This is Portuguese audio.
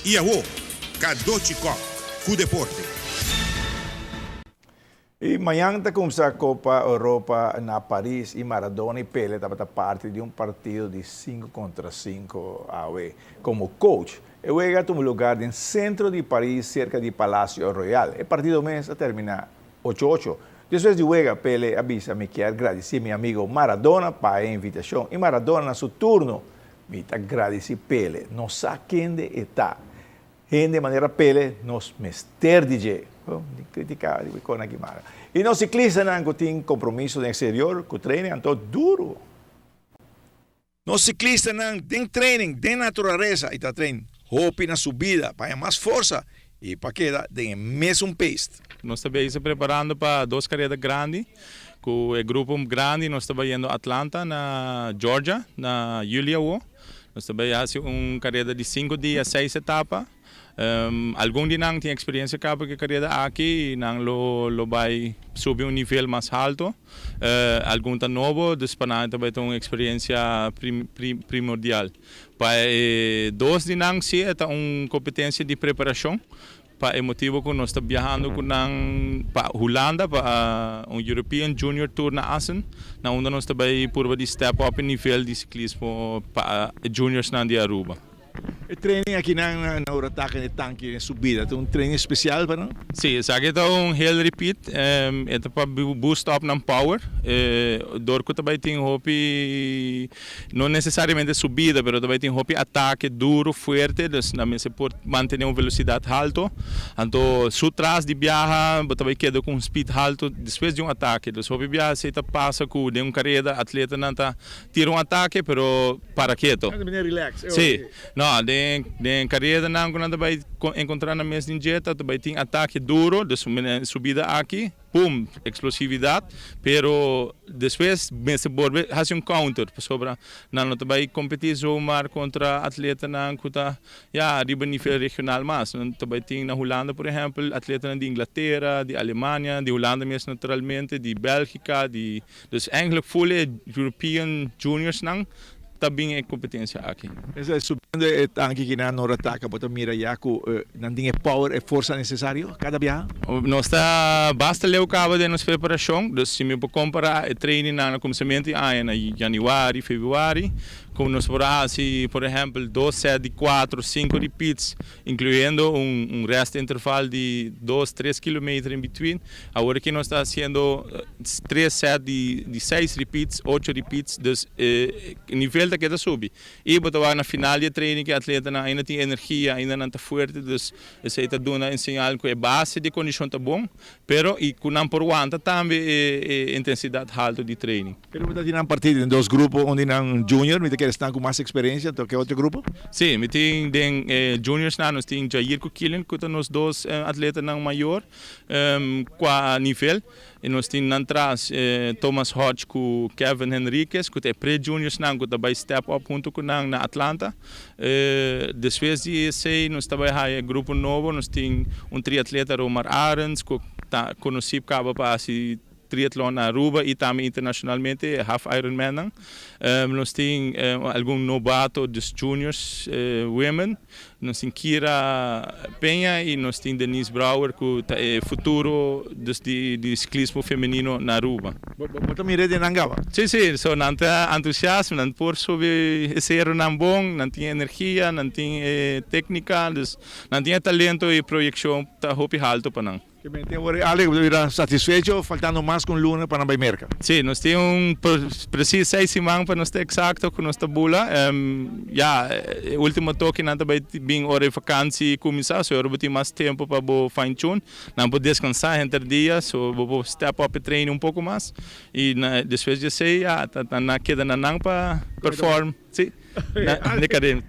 Iaô, Kadochikok, com deporte. E amanhã está começar a Copa Europa na Paris e Maradona e Pelé estava parte de um partido de 5 contra 5 AUE. Como coach, eu cheguei a um lugar no centro de Paris, cerca de Palácio Royal. O partido mesmo termina 8-8. Depois de juega, Pelé avisa-me que agradecer meu amigo Maradona para a invitação. E Maradona, no seu turno, me agradece Pelé. Não sabe quem está. De maneira Pelé, nos mester DJ. Criticava de Icona Guimara. E nos ciclistas não tem compromisso no exterior, que o treino é todo duro. Nos ciclistas não tem treino, tem natureza e está treino. Roupa na subida, para mais força e para quedar tem mesmo pace. Nós estamos se preparando para 2 corridas grandes. Com o grupo grande, nós estamos indo a Atlanta, na Georgia, na Iaô. Nós estamos fazendo uma corrida de 5 dias, 6 etapas. Alguns de nós têm experiência porque a corrida aqui não lo vai subir nível mais alto. Alguns estão novos, depois também têm uma experiência primordial. Para 2 de nós, sim, é uma competência de preparação. Para o motivo que nós estamos viajando para Holanda, para um European Junior Tour na Assen, onde nós estamos por de step up em nível de ciclismo para juniors na Aruba. O treino aqui na Urataca, no tanque, na subida, tem um treino especial para nós? Sim, isso aqui é um heel repeat, é para boost up na power. Dorco também tem hobby, não necessariamente subida, mas também tem hobby ataque duro, forte, então se pode manter uma velocidade alta. Então, se trás de viaja, também queda com um speed alto depois de um ataque. Então, hobby viaja, se passa com uma carreira, atleta não tira um ataque, mas para quieto. Relax. Sim. Não, de carreira não vai encontrar na mesma dieta, também tem ataque duro, de subida aqui, pum, explosividade, pero depois se pode fazer um counter, sobre não também competir somar contra atleta não que tá arriba nível regional mas, também tem na Holanda, por exemplo, atleta de Inglaterra, de Alemanha, de Holanda mesmo naturalmente, de Bélgica, dus eigenlijk volle European juniors não também é competência aqui. Essa subindo é tanque aqui na Urataca, para mira já que não tem power e força necessário cada viagem? Nós basta ler o cabo de nossa preparação, então se me comparar o treino no começamento em janeiro, fevereiro, como nós podemos, por exemplo, 2 sets de 4, 5 repeats, incluindo resto intervalo de 2, 3 km em between. Agora que nós estamos fazendo 3 sets de 6 repeats, 8 repeats, o nível da queda sube. E botar na final de treino que o atleta ainda tem energia, ainda não está forte, então isso está dando um sinal que a base de condição está bom, mas e que não por aguenta também a intensidade alta de treino. Pero você tem partido em 2 grupos onde não junior, que estão com mais experiência do que outro grupo? Sim, me tem juniors nós tem Jair Kukilin, que são os 2 atletas não maior, com nível. E nós temos atrás Thomas Hodge com Kevin Henriquez, que é pré-juniors que também step up junto com na Atlanta. Depois de nós também temos um grupo novo, nós temos um triatleta Romar Arens, que está conhecido para triatlon na Aruba e também internacionalmente half Ironman. Nós temos algum novato dos juniors women, nós temos Kira Penha e nós temos Denise Brouwer que é futuro de ciclismo feminino na Aruba. Você me rede nangava? Sim, so não tem entusiasmo, não por sobre ser não bom, não tem energia, não tem técnica, não tem talento e projeção tá hobby alto para não. Ale, satisfeito, faltando mais com Luna para não merca. Sim, nós temos preciso 6 semanas para nós ter exato com nossa bula. O último toque não também bem hora de vacância começar, so eu vou ter mais tempo para fine tune, não vou descansar entre dias, so vou step up e treinar pouco mais e depois de sei, tá na queda na para perform, sim, na academia.